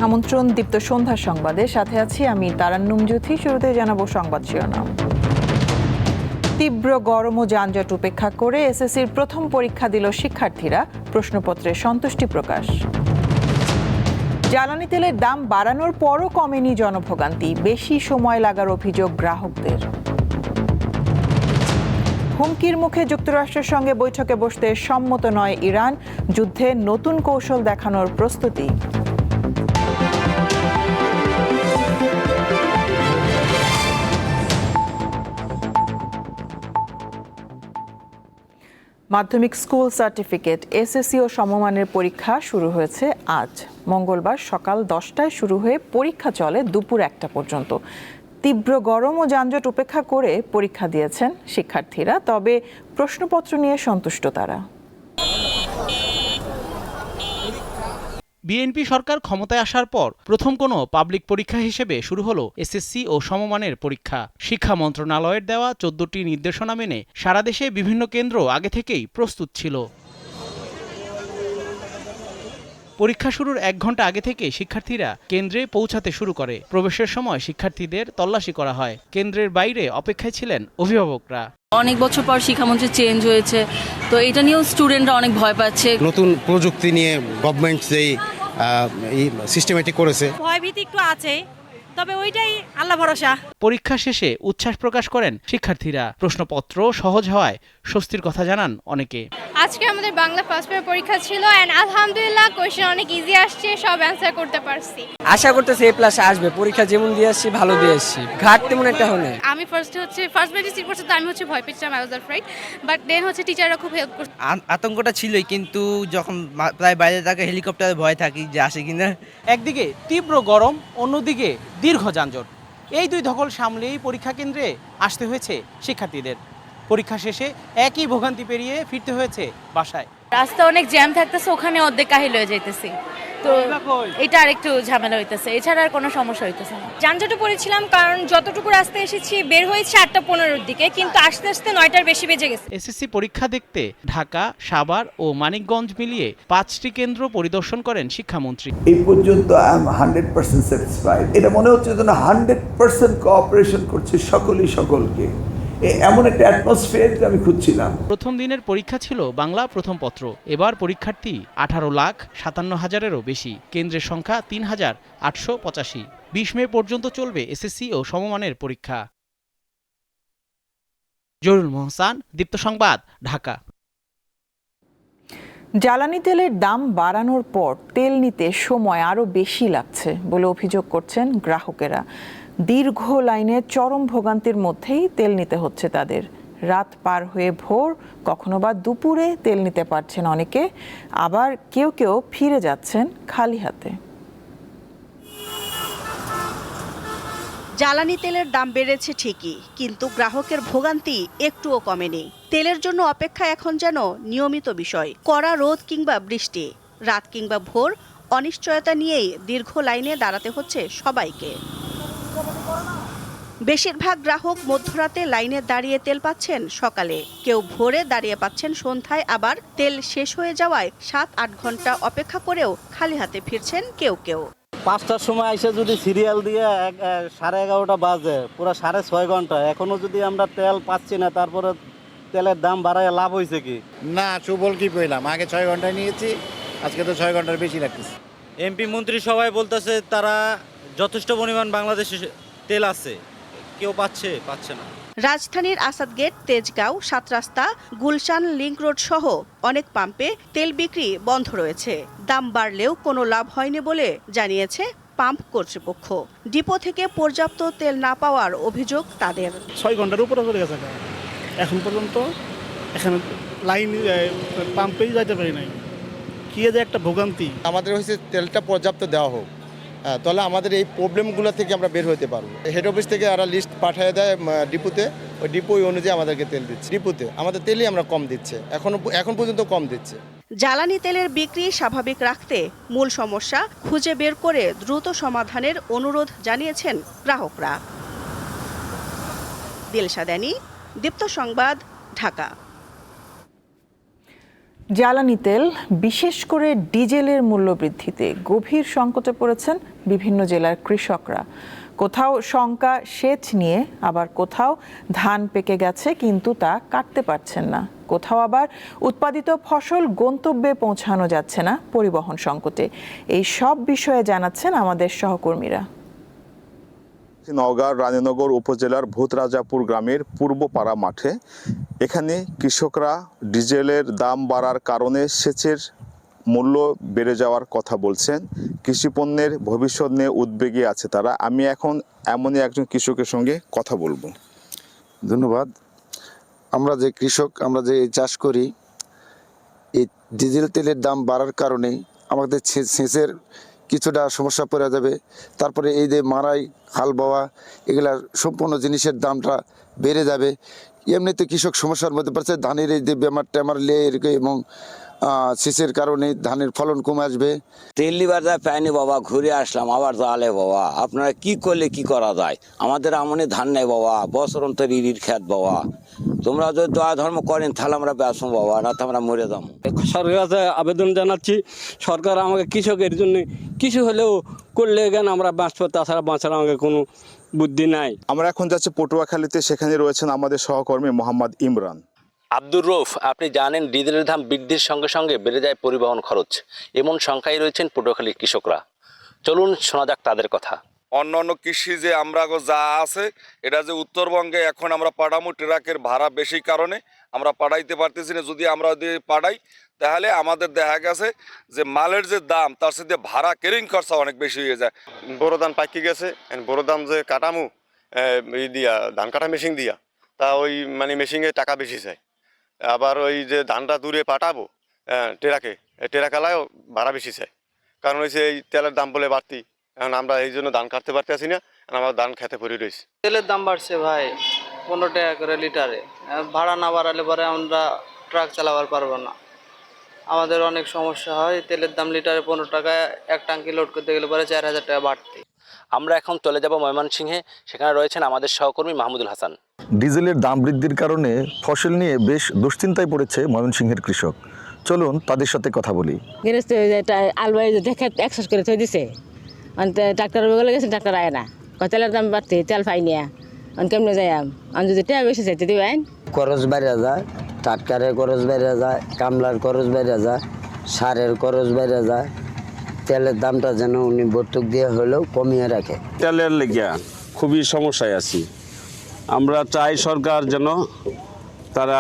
আমন্ত্রণ দীপ্ত সন্ধ্যা সংবাদে, সাথে আছি আমি তারান্নুম জ্যোতি। শুরুতে জানাবো সংবাদ শিরোনাম। তীব্র গরম ও যানজট উপেক্ষা করে এসএসসির প্রথম পরীক্ষা দিল শিক্ষার্থীরা, প্রশ্নপত্রে সন্তুষ্টি প্রকাশ। জ্বালানি তেলের দাম বাড়ানোর পরও কমেনি জনভোগান্তি, বেশি সময় লাগার অভিযোগ গ্রাহকদের। হুমকির মুখে যুক্তরাষ্ট্রের সঙ্গে বৈঠকে বসতে সম্মত নয় ইরান, যুদ্ধে নতুন কৌশল দেখানোর প্রস্তুতি। মাধ্যমিক স্কুল সার্টিফিকেট এসএসসি ও সমমানের পরীক্ষা শুরু হয়েছে আজ। মঙ্গলবার সকাল 10টায় শুরু হয়ে পরীক্ষা চলে দুপুর 1টা পর্যন্ত। তীব্র গরম ও যানজট উপেক্ষা করে পরীক্ষা দিয়েছেন শিক্ষার্থীরা, তবে প্রশ্নপত্র নিয়ে সন্তুষ্ট তারা। বিএনপি সরকার ক্ষমতায় আসার পর প্রথম কোনো পাবলিক পরীক্ষা হিসেবে শুরু হলো এসএসসি ও সমমানের পরীক্ষা। শিক্ষা মন্ত্রণালয়ের দেওয়া 14টি নির্দেশনা মেনে সারা দেশে বিভিন্ন কেন্দ্র আগে থেকেই প্রস্তুত ছিল। পরীক্ষা শুরুর 1 ঘন্টা আগে থেকে শিক্ষার্থীরা কেন্দ্রে পৌঁছাতে শুরু করে। প্রবেশের সময় শিক্ষার্থীদের তল্লাশি করা হয়। কেন্দ্রের বাইরে অপেক্ষায় ছিলেন অভিভাবকরা। অনেক বছর পর শিক্ষামন্ত্রী চেঞ্জ হয়েছে, তো এটা নিয়েও স্টুডেন্টরা অনেক ভয় পাচ্ছে। নতুন প্রযুক্তি নিয়ে গভর্নমেন্ট যেই সিস্টেমেটিক করেছে, ভয়ভীতি একটু আছে, তবে ওইটাই আল্লাহ ভরসা। পরীক্ষা শেষে উচ্ছ্বাস প্রকাশ করেন শিক্ষার্থীরা। প্রশ্নপত্র সহজ হওয়ায় স্বস্তির কথা জানান অনেকে। আজকে আমাদের বাংলা ফার্স্ট পেপার পরীক্ষা ছিল এন্ড আলহামদুলিল্লাহ কোশ্চেন অনেক ইজি আসছে, সব অ্যান্সার করতে পারছি। আশা করতেছি এ প্লাস আসবে। পরীক্ষা যেমন দিয়ে আসছি ভালো দিয়ে আসছি, ঘাট তেমন একটা হয়নি। আমি ফার্স্ট বেঞ্চে সিট পড়ছে, তো আমি ভাই পেয়েছিলাম, I was afraid, but then টিচাররা খুব হেল্প করছে। আতঙ্কটা ছিলই, কিন্তু যখন প্রায় বাইরে থাকে হেলিকপ্টারে ভয় থাকি যে আসে কিনা। একদিকে তীব্র গরম, অন্যদিকে দীর্ঘ যানজট, এই দুই ধকল সামলেই পরীক্ষা কেন্দ্রে আসতে হয়েছে শিক্ষার্থীদের। পরীক্ষা শেষে একই ভোগান্তি পেরিয়ে ফিরতে হয়েছে বাসায়। রাস্তা অনেক জ্যাম থাকতেছে, ওখানে অর্ধেক কাহিল হয়ে যাইতেছি, তো এটা আরেকটু ঝামেলা হইতেছে, এছাড়া আর কোনো সমস্যা হইতেছে না। যানজটে পড়েছিলাম, কারণ যতটুকু রাস্তা এসেছি বের হয়েছে 8:15-র দিকে, কিন্তু আস্তে আস্তে 9টার বেশি বেজে গেছে। এসএসসি পরীক্ষা দেখতে ঢাকা, সাভার ও মানিকগঞ্জ মিলিয়ে 5টি কেন্দ্র পরিদর্শন করেন শিক্ষামন্ত্রী। এই পর্যন্ত আই এম 100% স্যাটিসফাইড। এটা মনে হচ্ছে যেন 100% কোঅপারেশন করছে সকলেই সকলকে। এমন একটা অ্যাটমসফিয়ার আমি খুঁজছিলাম। প্রথম দিনের পরীক্ষা ছিল বাংলা প্রথম পত্র। এবার পরীক্ষার্থী 18,57,000-এরও বেশি। কেন্দ্রের সংখ্যা 3,885। 20 মে পর্যন্ত চলবে এসএসসি ও সমমানের পরীক্ষা। জহুরুল মোহসান, দীপ্ত সংবাদ, ঢাকা। জ্বালানি তেলের দাম বাড়ানোর পর তেল নিতে সময় আরও বেশি লাগছে বলে অভিযোগ করছেন গ্রাহকেরা। দীর্ঘ লাইনে চরম ভোগান্তির মধ্যেই তেল নিতে হচ্ছে তাদের। রাত পার হয়ে ভোর, কখনো বা দুপুরে তেল নিতে পারছেন অনেকে, আবার কেউ কেউ ফিরে যাচ্ছেন খালি হাতে। জ্বালানি তেলের দাম বেড়েছে ঠিকই, কিন্তু গ্রাহকের ভোগান্তি একটুও কমেনি। তেলের জন্য অপেক্ষা এখন যেন নিয়মিত বিষয়। কড়া রোদ কিংবা বৃষ্টি, রাত কিংবা ভোর, অনিশ্চয়তা নিয়েই দীর্ঘ লাইনে দাঁড়াতে হচ্ছে সবাইকে। বেশিরভাগ গ্রাহক মধ্যরাতে লাইনে দাঁড়িয়ে তেল পাচ্ছেন সকালে, কেউ ভোরে দাঁড়িয়ে পাচ্ছেন সন্ধ্যায়, আবার তেল শেষ হয়ে যাওয়ায় 7-8 ঘন্টা অপেক্ষা করেও খালি হাতে ফিরছেন কেউ কেউ। 5টার সময় এসে যদি সিরিয়াল দিয়ে 11:30 বাজে, পুরো 6.5 ঘন্টা, এখনো যদি আমরা তেল পাচ্ছি না, তারপরে তেলের দাম বাড়ায় লাভ হয়েছে কি? না, সুবল কি পেলাম। আগে 6 ঘন্টায় নিয়েছি, আজকে তো 6 ঘন্টার বেশি লাগতেছে। এমপি মন্ত্রী সবাই বলতেছে তারা যথেষ্ট পরিমাণ বাংলাদেশে তেল আছে, কেউ পাচ্ছে না। রাজধানীর আসাদ গেট, তেজগাঁও, 7 রাস্তা, গুলশান, লিংক রোড সহ অনেক পাম্পে তেল বিক্রি বন্ধ রয়েছে। দাম বাড়লেও কোনো লাভ হয়নি বলে জানিয়েছে পাম্প কর্তৃপক্ষ। ডিপো থেকে পর্যাপ্ত তেল না পাওয়ার অভিযোগ তাদের। 6 ঘন্টার উপরে চলে গেছে, এখন পর্যন্ত এখানে লাইন পাম্পেই যাইতে পারি নাই। কি যে একটা ভোগান্তি। আমাদের হচ্ছে তেলটা পর্যাপ্ত দেওয়া হোক, তাহলে আমাদের এই প্রবলেমগুলো থেকে আমরা বের হতে পারবো। হেড অফিস থেকে আর লিস্ট পাঠিয়ে দেয় ডিপোতে, ওই ডিপো অনুযায়ী আমাদেরকে তেল দিচ্ছে। ডিপোতে আমাদের তেলই আমরা কম দিচ্ছে, এখন পর্যন্ত কম দিচ্ছে। জ্বালানি তেলের বিক্রি স্বাভাবিক রাখতে মূল সমস্যা খুঁজে বের করে দ্রুত সমাধানের অনুরোধ জানিয়েছেন গ্রাহকরা। দিলশাদানি, দীপ্ত সংবাদ, ঢাকা। জ্বালানি তেল বিশেষ করে ডিজেলের মূল্য বৃদ্ধিতে গভীর সংকটে পড়েছেন বিভিন্ন জেলার কৃষকরা। কোথাও শঙ্কা সেচ নিয়ে, আবার কোথাও ধান পেকে গেছে কিন্তু তা কাটতে পারছেন না, কোথাও আবার উৎপাদিত ফসল গন্তব্যে পৌঁছানো যাচ্ছে না পরিবহন সংকটে। এই সব বিষয়ে জানাচ্ছেন আমাদের সহকর্মীরা। নওগাঁর রানীনগর উপজেলার ভূতরাজাপুর গ্রামের পূর্বপাড়া মাঠে এখানে কৃষকরা ডিজেলের দাম বাড়ার কারণে সেচের মূল্য বেড়ে যাওয়ার কথা বলছেন। কৃষিপণ্যের ভবিষ্যৎ নিয়ে উদ্বেগে আছে তারা। আমি এখন এমনই একজন কৃষকের সঙ্গে কথা বলবো। ধন্যবাদ। আমরা যে কৃষক, আমরা যে চাষ করি, এই ডিজেল তেলের দাম বাড়ার কারণে আমাদের সেচের কিছুটা সমস্যা পড়ে যাবে। তারপরে এই যে মারাই, হাল বাওয়া, এগুলার সম্পূর্ণ জিনিসের দামটা বেড়ে যাবে। এমনিতে কৃষক সমস্যার মধ্যে পড়ছে। ধানের এই যে বেমার টেমার লেয়ে এবং সেচের কারণে ধানের ফলন কমে আসবে। তেল নিবার যায় পাইনি বাবা, ঘুরে আসলাম আবার জালে বাবা। আপনারা কি করলে কি করা যায়? আমাদের আমনে ধান নেই বাবা, বছর অন্তর ইরির খেত বাবা। তোমরা যদি দয়া ধর্ম করেন তাহলে আমরা বেসম বাবা, না তো আমরা মরে যাবো। সরকারের কাছে আবেদন জানাচ্ছি, সরকার আমাকে কৃষকের জন্য কিছু হলেও করলে কেন আমরা বাঁচবো, তাছাড়া বাঁচার আমাকে কোনো বুদ্ধি নাই। আমরা এখন যাচ্ছি পটুয়াখালীতে, সেখানে রয়েছেন আমাদের সহকর্মী মোহাম্মদ ইমরান। আব্দুর রৌফ, আপনি জানেন ডিজেলের দাম বৃদ্ধির সঙ্গে সঙ্গে বেড়ে যায় পরিবহন খরচ। এমন সংখ্যায় রয়েছেন পটুয়াখালীর কৃষকরা। চলুন শোনা যাক তাদের কথা। অন্যান্য কৃষি যে আমরা যা আছে, এটা যে উত্তরবঙ্গে এখন আমরা পাঠামো, ট্রাকের ভাড়া বেশি কারণে আমরা পাঠাইতে পারতেছি না। যদি আমরা যদি পাঠাই তাহলে আমাদের দেখা গেছে যে মালের যে দাম তার সাথে ভাড়া ক্যারিং খরচা অনেক বেশি হয়ে যায়। বড় ধান পাকি গেছে, বড় ধান যে কাটামু এই দিয়া ধান কাটা মেশিন দিয়া, তা ওই মানে মেশিনে টাকা বেশি চাই। আবার ওই যে ধানটা দূরে পাঠাবো ট্রাকালায়ও ভাড়া বেশি চাই। কারণ হচ্ছে এই তেলের দাম বলে বাড়তি, এখন আমরা এই জন্য ধান কাটতে পারতেছি না, আমার ধান খেতে পড়ে রয়েছে। তেলের দাম বাড়ছে ভাই 15 টাকা করে লিটারে। ভাড়া না বাড়ালে পরে আমরা ট্রাক চালাবার পারবো না, আমাদের অনেক সমস্যা হয়। তেলের দাম লিটারে 15 টাকায় এক ট্যাঙ্কি লোড করতে গেলে পরে 4000 টাকা বাড়তি। আমরা এখন চলে যাব ময়মনসিংহে, সেখানে রয়েছেন আমাদের সহকর্মী মাহমুদুল হাসান। ডিজেলের দাম বৃদ্ধির কারণে ফসল নিয়ে বেশ দুশ্চিন্তায় পড়েছে ময়মনসিংহের কৃষক। চলুন তাদের সাথে কথা বলি। আলবাই দেখে এক্সাস করে থই দিছে, ডাক্তার বলে গেছে, ডাক্তার আয় না, তেলের দাম বাড়তে তেল পাই নিয়া কেমনে যাই। আমি যদি টাকা বেশি চাইতে দিবেন, খরচ বেড়ে যায়, ট্রাক্টরের খরচ বেড়ে যায়, কামলার খরচ বেড়ে যায়, সারের খরচ বেড়ে যায়। তেলের দামটা যেন উনি ভর্তুক দিয়ে হলেও কমিয়ে রাখে। তেলের লেগে খুবই সমস্যায় আছি। আমরা চাই সরকার যেন তারা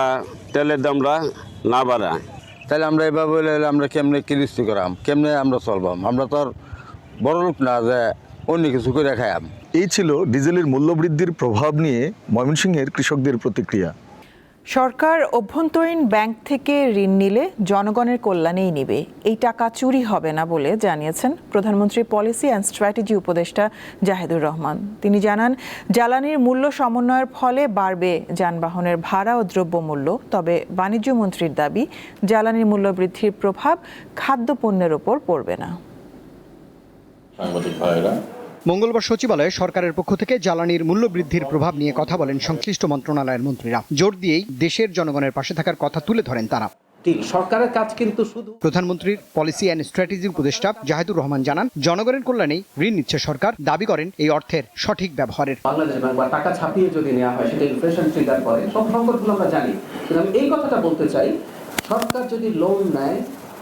তেলের দামটা না বাড়ায়। তাহলে আমরা এভাবে আমরা কেমনে কিস্তি করাম, কেমনে আমরা চলবাম? আমরা তো আর বড় লোক না যে অন্য কিছু করে খাইয়াম। এই ছিল ডিজেলের মূল্য বৃদ্ধির প্রভাব নিয়ে ময়মনসিংহের কৃষকদের প্রতিক্রিয়া। সরকার অভ্যন্তরীণ ব্যাংক থেকে ঋণ নিলে জনগণের কল্যাণেই নেবে, এই টাকা চুরি হবে না বলে জানিয়েছেন প্রধানমন্ত্রী পলিসি অ্যান্ড স্ট্র্যাটেজি উপদেষ্টা জাহেদুর রহমান। তিনি জানান, জ্বালানির মূল্য সমন্বয়ের ফলে বাড়বে যানবাহনের ভাড়া ও দ্রব্যমূল্য। তবে বাণিজ্য মন্ত্রীর দাবি, জ্বালানির মূল্য বৃদ্ধির প্রভাব খাদ্যপণ্যের ওপর পড়বে না। মঙ্গলবার সচিবালয়ে সরকারের পক্ষ থেকে জ্বালানির মূল্য বৃদ্ধির প্রভাব নিয়ে কথা বলেন সংশ্লিষ্ট মন্ত্রণালয়ের মন্ত্রীরা। জোর দিয়েই দেশের জনগণের পাশে থাকার কথা তুলে ধরেন তারা। সরকারের কাজ কিন্তু শুধু প্রধানমন্ত্রীর পলিসি অ্যান্ড স্ট্র্যাটেজি উপদেষ্টা জাহেদুর রহমান জানান, জনগণের কল্যাণেই ঋণ নিচ্ছে সরকার। দাবি করেন এই অর্থের সঠিক ব্যবহারের। বাংলাদেশ ব্যাংক বা টাকা ছাপিয়ে যদি নেওয়া হয় সেটা ইনফ্লেশন ট্রিগার করে, সব সংকটগুলো আমরা জানি। কিন্তু আমি এই কথাটা বলতে চাই, সরকার যদি লোন নেয়,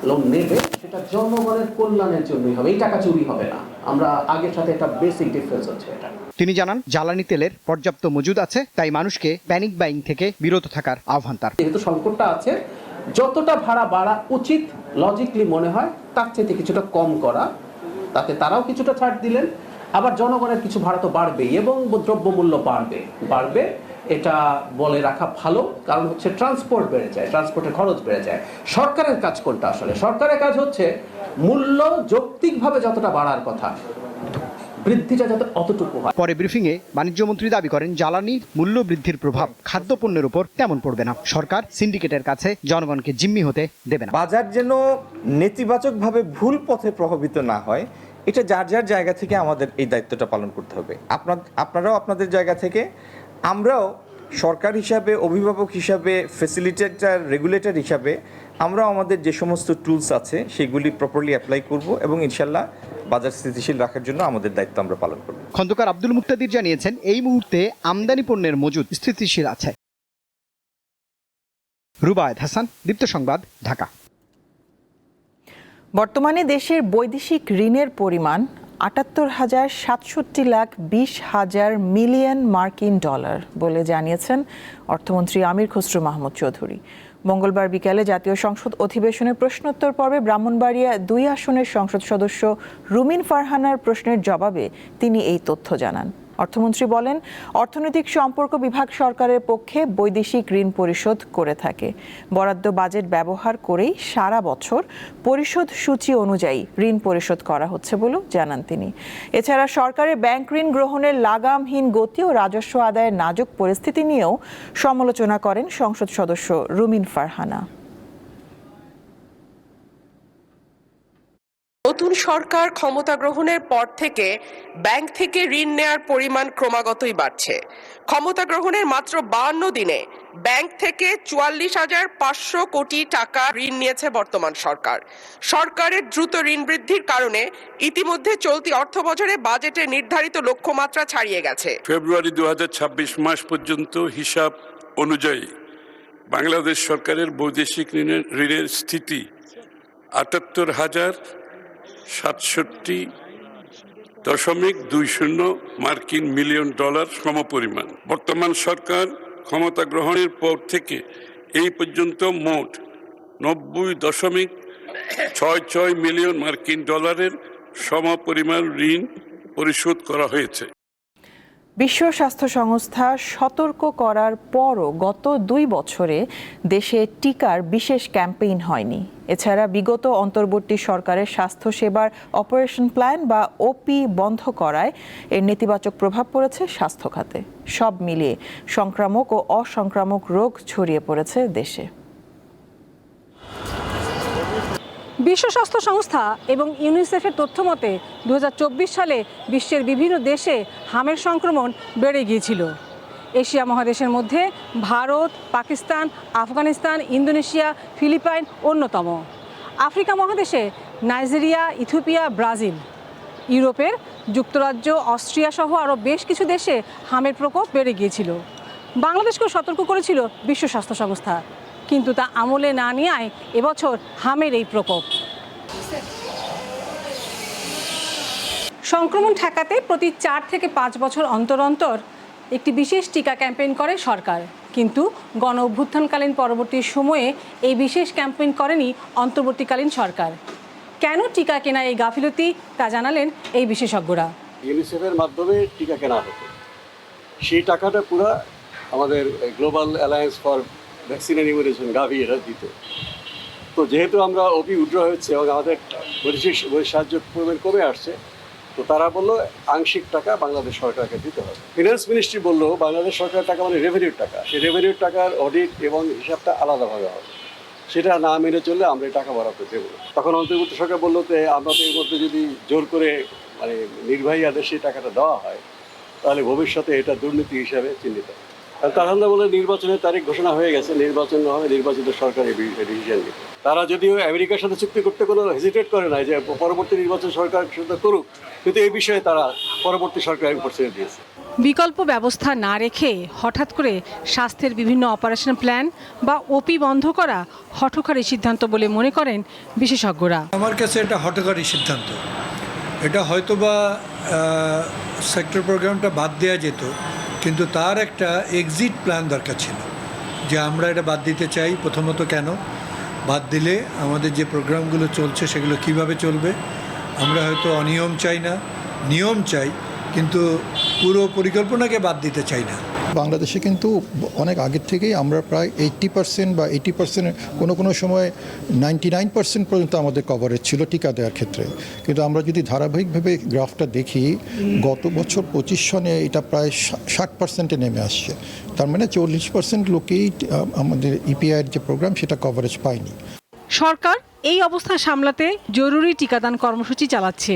লোন নেবে সেটা জনগণের কল্যাণের জন্যই হবে, এই টাকা চুরি হবে না। আমরা আগের সাথে একটা বেসিক ডিফারেন্স হচ্ছে এটা। তিনি জানান, জ্বালানি তেলের পর্যাপ্ত মজুদ আছে, তাই মানুষকে প্যানিক বাইং থেকে বিরত থাকার আহ্বান তার। যেহেতু সংকটটা আছে, যতটা ভাড়া বাড়া উচিত লজিকলি মনে হয় তার চাইতে কিছুটা কম করা, তাতে তারাও কিছুটা ছাড় দিলেন। আবার জনগণের কিছু ভাড়া তো বাড়বেই এবং দ্রব্যমূল্য বাড়বে এটা বলে রাখা ভালো। কারণ হচ্ছে ট্রান্সপোর্ট বেড়ে যায়, ট্রান্সপোর্টের খরচ বেড়ে যায়। সরকারের কাজ কোনটা? আসলে সরকারের কাজ হচ্ছে মূল্য যৌক্তিকভাবে যতটা বাড়ার কথা, বৃদ্ধিটা যাতে অতটুকু হয়। পরে ব্রিফিংয়ে বাণিজ্য মন্ত্রী দাবি করেন, জ্বালানির মূল্য বৃদ্ধির প্রভাব খাদ্যপণ্যের উপর তেমন পড়বে না। সরকার সিন্ডিকেটের কাছে জনগণকে জিম্মি হতে দেবে না। বাজার যেন নেতিবাচকভাবে ভুল পথে প্রভাবিত না হয়, এটা যার যার জায়গা থেকে আমাদের এই দায়িত্বটা পালন করতে হবে। আপনারাও আপনাদের জায়গা থেকে, আমরাও সরকার হিসাবে, অভিভাবক হিসাবে, ফ্যাসিলিটেটর, রেগুলেটর হিসাবে আমরাও আমাদের যে সমস্ত টুলস আছে সেগুলি প্রপারলি অ্যাপ্লাই করব এবং ইনশাল্লাহ বাজার স্থিতিশীল রাখার জন্য আমাদের দায়িত্ব আমরা পালন করব। খন্দকার আব্দুল মুক্তাদির জানিয়েছেন, এই মুহূর্তে আমদানি পণ্যের মজুদ স্থিতিশীল আছে। রুবায়েত হাসান, দীপ্ত সংবাদ, ঢাকা। বর্তমানে দেশের বৈদেশিক ঋণের পরিমাণ ৭৮,৬৭,২০,০০০ মিলিয়ন মার্কিন ডলার বলে জানিয়েছেন অর্থমন্ত্রী আমির খসরু মাহমুদ চৌধুরী। মঙ্গলবার বিকেলে জাতীয় সংসদ অধিবেশনের প্রশ্নোত্তর পর্বে ব্রাহ্মণবাড়িয়া ২ আসনের সংসদ সদস্য রুমিন ফারহানার প্রশ্নের জবাবে তিনি এই তথ্য জানান। অর্থমন্ত্রী বলেন, অর্থনৈতিক সম্পর্ক বিভাগ সরকারের পক্ষে বৈদেশিক ঋণ পরিশোধ করে থাকে। বরাদ্দ বাজেট ব্যবহার করেই সারা বছর পরিশোধ সূচি অনুযায়ী ঋণ পরিশোধ করা হচ্ছে বলেও জানান তিনি। এছাড়া সরকারের ব্যাংক ঋণ গ্রহণের লাগামহীন গতি ও রাজস্ব আদায়ের নাজুক পরিস্থিতি নিয়েও সমালোচনা করেন সংসদ সদস্য রুমিন ফারহানা। নতুন সরকার ক্ষমতা গ্রহণের পর থেকে ব্যাংক থেকে ঋণ নেয়ার পরিমাণ ক্রমাগতই বাড়ছে। ক্ষমতা গ্রহণের মাত্র 52 দিনে ব্যাংক থেকে ৪৪,৫০০ কোটি টাকা ঋণ নিয়েছে বর্তমান সরকার। সরকারের দ্রুত ঋণ বৃদ্ধির কারণে ইতিমধ্যে চলতি অর্থবছরে বাজেটে নির্ধারিত লক্ষ্যমাত্রা ছাড়িয়ে গেছে। ফেব্রুয়ারি ২০২৬ মাস পর্যন্ত হিসাব অনুযায়ী বাংলাদেশ সরকারের বৈদেশিক ঋণের স্থিতি ৭৮,৬৭,২০ মার্কিন মিলিয়ন ডলার সমপরিমাণ। বর্তমান সরকার ক্ষমতা গ্রহণের পর থেকে এই পর্যন্ত মোট ৯০,৬৬ মিলিয়ন মার্কিন ডলারের সমপরিমাণ ঋণ পরিশোধ করা হয়েছে। বিশ্ব স্বাস্থ্য সংস্থা সতর্ক করার পরও গত ২ বছরে দেশে টিকার বিশেষ ক্যাম্পেইন হয়নি। এছাড়া বিগত অন্তর্বর্তী সরকারের স্বাস্থ্যসেবার অপারেশন প্ল্যান বা ওপি বন্ধ করায় এর নেতিবাচক প্রভাব পড়েছে স্বাস্থ্য খাতে। সব মিলিয়ে সংক্রামক ও অসংক্রামক রোগ ছড়িয়ে পড়েছে দেশে। বিশ্ব স্বাস্থ্য সংস্থা এবং ইউনিসেফের তথ্য মতে ২০২৪ সালে বিশ্বের বিভিন্ন দেশে হামের সংক্রমণ বেড়ে গিয়েছিল। এশিয়া মহাদেশের মধ্যে ভারত, পাকিস্তান, আফগানিস্তান, ইন্দোনেশিয়া, ফিলিপাইন অন্যতম। আফ্রিকা মহাদেশে নাইজেরিয়া, ইথিওপিয়া, ব্রাজিল। ইউরোপের যুক্তরাজ্য, অস্ট্রিয়া সহ আরও বেশ কিছু দেশে হামের প্রকোপ বেড়ে গিয়েছিল। বাংলাদেশকেও সতর্ক করেছিল বিশ্ব স্বাস্থ্য সংস্থা, কিন্তু তা আমলে না নেওয়ায় এবছর হামের এই প্রকোপ। সংক্রমণ ঠেকাতে প্রতি ৪ থেকে ৫ বছর অন্তর অন্তর একটি বিশেষ টিকা ক্যাম্পেইন করে সরকার, কিন্তু গণ অভ্যুত্থানকালীন পরবর্তী সময়ে এই বিশেষ ক্যাম্পেইন করেনি অন্তর্বর্তীকালীন সরকার। কেন টিকা কেনা এই গাফিলতি তা জানালেন এই বিশেষজ্ঞরা। ইউনিসেফের মাধ্যমে টিকা কেনা হতো, সেই টাকাটা পুরো আমাদের global alliance for vaccine and immunization Gavi এরা দিত। তো যেহেতু আমরা ওপি উইথড্র হয়েছে এবং আমাদের বৈদেশিক সাহায্য পরিমাণ কমে আসছে, তো তারা বললো আংশিক টাকা বাংলাদেশ সরকারকে দিতে হবে। ফিনান্স মিনিস্ট্রি বললো বাংলাদেশ সরকারের টাকা মানে রেভিনিউর টাকা, সেই রেভিনিউর টাকার অডিট এবং হিসাবটা আলাদাভাবে হবে, সেটা না মেনে চললে আমরা এই টাকা বরাদ্দ দেবো। তখন অন্তর্বর্তী সরকার বললো যে আমরা তো এর মধ্যে যদি জোর করে মানে নির্বাহী আদেশে টাকাটা দেওয়া হয় তাহলে ভবিষ্যতে এটা দুর্নীতি হিসাবে চিহ্নিত হবে। তারা বলে নির্বাচনের তারিখ ঘোষণা হয়ে গেছে, নির্বাচন হবে, নির্বাচিত সরকার এই ডিসিশন নিবে। তারা যদিও আমেরিকার সাথে চুক্তি করতে কোনো হেজিটেট করে না যে পরবর্তী নির্বাচন সরকার সেটা করুক, কিন্তু এই বিষয়ে তারা পরবর্তী সরকারের উপর ছেড়ে দিয়েছে। বিকল্প ব্যবস্থা না রেখে হঠাৎ করে স্বাস্থ্যের বিভিন্ন অপারেশন প্ল্যান বা ওপি বন্ধ করা হঠকারী সিদ্ধান্ত বলে মনে করেন বিশেষজ্ঞরা। আমার কাছে এটা হঠকারী সিদ্ধান্ত। এটা হয়তোবা সেক্টর প্রোগ্রামটা বাদ দেওয়া যেত, কিন্তু তার একটা এক্সিট প্ল্যান দরকার ছিল যে আমরা এটা বাদ দিতে চাই। প্রথমত কেন বাদ দিলে আমাদের যে প্রোগ্রামগুলো চলছে সেগুলো কিভাবে চলবে। আমরা হয়তো অনিয়ম চাই না, নিয়ম চাই, কিন্তু পুরো পরিকল্পনাকে বাদ দিতে চাই না। বাংলাদেশে কিন্তু অনেক আগের থেকেই আমরা প্রায় 80% বা 80% কোনো সময় 99% পর্যন্ত আমাদের কভারেজ ছিল টিকা দেওয়ার ক্ষেত্রে। কিন্তু আমরা যদি ধারাবাহিকভাবে গ্রাফটা দেখি, গত বছর 25 সনে এটা প্রায় 60%-এ নেমে আসছে। তার মানে 40% লোকেই আমাদের ইপিআইয়ের যে প্রোগ্রাম সেটা কভারেজ পায়নি। সরকার এই অবস্থা সামলাতে জরুরি টিকাদান কর্মসূচি চালাচ্ছে,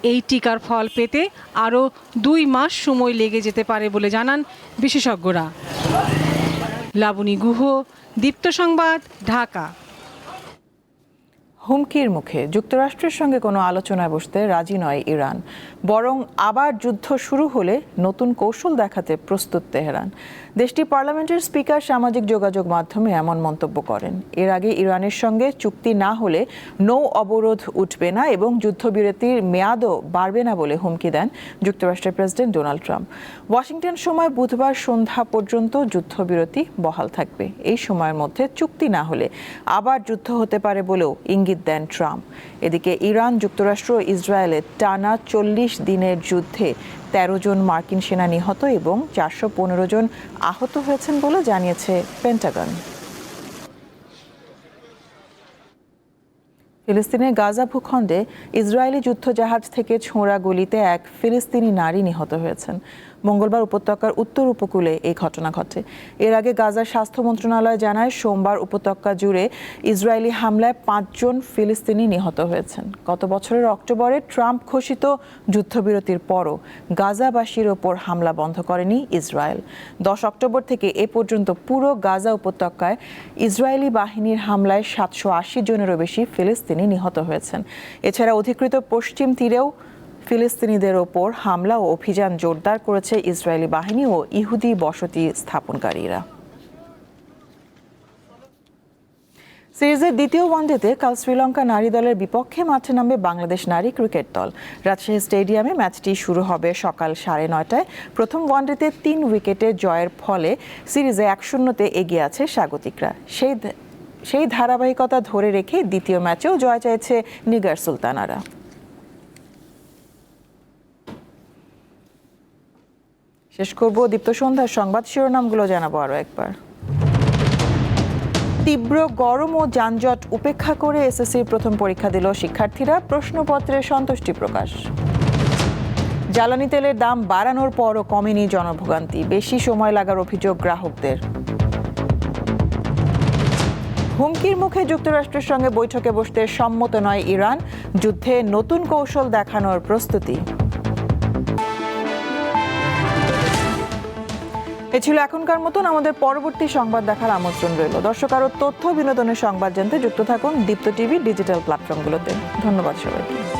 এই টিকার ফল পেতে আরও 2 মাস সময় লেগে যেতে পারে বলে জানান বিশেষজ্ঞরা। লাবণী গুহ, দীপ্ত সংবাদ, ঢাকা। হুমকির মুখে যুক্তরাষ্ট্রের সঙ্গে কোনো আলোচনায় বসতে রাজি নয় ইরান, বরং আবার যুদ্ধ শুরু হলে নতুন কৌশল দেখাতে প্রস্তুত তেহরান। দেশটির পার্লামেন্টের স্পিকার সামাজিক যোগাযোগ মাধ্যমে এমন মন্তব্য করেন। এর আগে ইরানের সঙ্গে চুক্তি না হলে নৌ অবরোধ উঠবে না এবং যুদ্ধবিরতির মেয়াদও বাড়বে না বলে হুমকি দেন যুক্তরাষ্ট্রের প্রেসিডেন্ট ডোনাল্ড ট্রাম্প। ওয়াশিংটন সময় বুধবার সন্ধ্যা পর্যন্ত যুদ্ধবিরতি বহাল থাকবে। এই সময়ের মধ্যে চুক্তি না হলে আবার যুদ্ধ হতে পারে বলেও ইঙ্গিত দেন ট্রাম্প। এদিকে ইরান, যুক্তরাষ্ট্র ও ইসরায়েলের টানা 40 দিনের যুদ্ধে 13 জন মার্কিন সেনা নিহত এবং 415 জন আহত হয়েছেন বলে জানিয়েছে পেন্টাগন। ফিলিস্তিনের গাজা ভূখণ্ডে ইসরায়েলি যুদ্ধজাহাজ থেকে ছোঁড়া গুলিতে এক ফিলিস্তিনি নারী নিহত হয়েছেন। মঙ্গলবার উপত্যকার উত্তর উপকূলে এই ঘটনা ঘটে। এর আগে গাজার স্বাস্থ্য মন্ত্রণালয় জানায় সোমবার উপত্যকা জুড়ে ইসরায়েলি হামলায় 5 জন ফিলিস্তিনি নিহত হয়েছেন। গত বছরের অক্টোবরে ট্রাম্প ঘোষিত যুদ্ধবিরতির পরও গাজাবাসীর ওপর হামলা বন্ধ করেনি ইসরায়েল। 10 অক্টোবর থেকে এ পর্যন্ত পুরো গাজা উপত্যকায় ইসরায়েলি বাহিনীর হামলায় 780 জনেরও বেশি ফিলিস্তিনি নিহত হয়েছেন। এছাড়া অধিকৃত পশ্চিম তীরেও ফিলিস্তিনিদের ওপর হামলা ও অভিযান জোরদার করেছে ইসরায়েলি বাহিনী ও ইহুদি বসতি স্থাপনকারীরা। সিরিজের দ্বিতীয় ওয়ানডেতে কাল শ্রীলঙ্কা নারী দলের বিপক্ষে মাঠে নামবে বাংলাদেশ নারী ক্রিকেট দল। রাজশাহী স্টেডিয়ামে ম্যাচটি শুরু হবে সকাল 9:30টায়। প্রথম ওয়ানডেতে 3 উইকেটে জয়ের ফলে সিরিজে 1-0 এগিয়ে আছে স্বাগতিকরা। সেই ধারাবাহিকতা ধরে রেখে দ্বিতীয় ম্যাচেও জয় চাইছে নিগার সুলতানারা। শেষ করব দীপ্ত সন্ধ্যার সংবাদ শিরোনামগুলো জানাবো আরও একবার। তীব্র গরম ও যানজট উপেক্ষা করে এসএসসির প্রথম পরীক্ষা দিল শিক্ষার্থীরা, প্রশ্নপত্রে সন্তুষ্টি প্রকাশ। জ্বালানি তেলের দাম বাড়ানোর পরও কমেনি জনভোগান্তি, বেশি সময় লাগার অভিযোগ গ্রাহকদের। হুমকির মুখে যুক্তরাষ্ট্রের সঙ্গে বৈঠকে বসতে সম্মত নয় ইরান, যুদ্ধে নতুন কৌশল দেখানোর প্রস্তুতি। এ ছিল এখনকার মতন। আমাদের পরবর্তী সংবাদ দেখার আমন্ত্রণ রইল। দর্শক, আরও তথ্য বিনোদনের সংবাদ জানতে যুক্ত থাকুন দীপ্ত টিভি ডিজিটাল প্ল্যাটফর্মগুলোতে। ধন্যবাদ সবাইকে।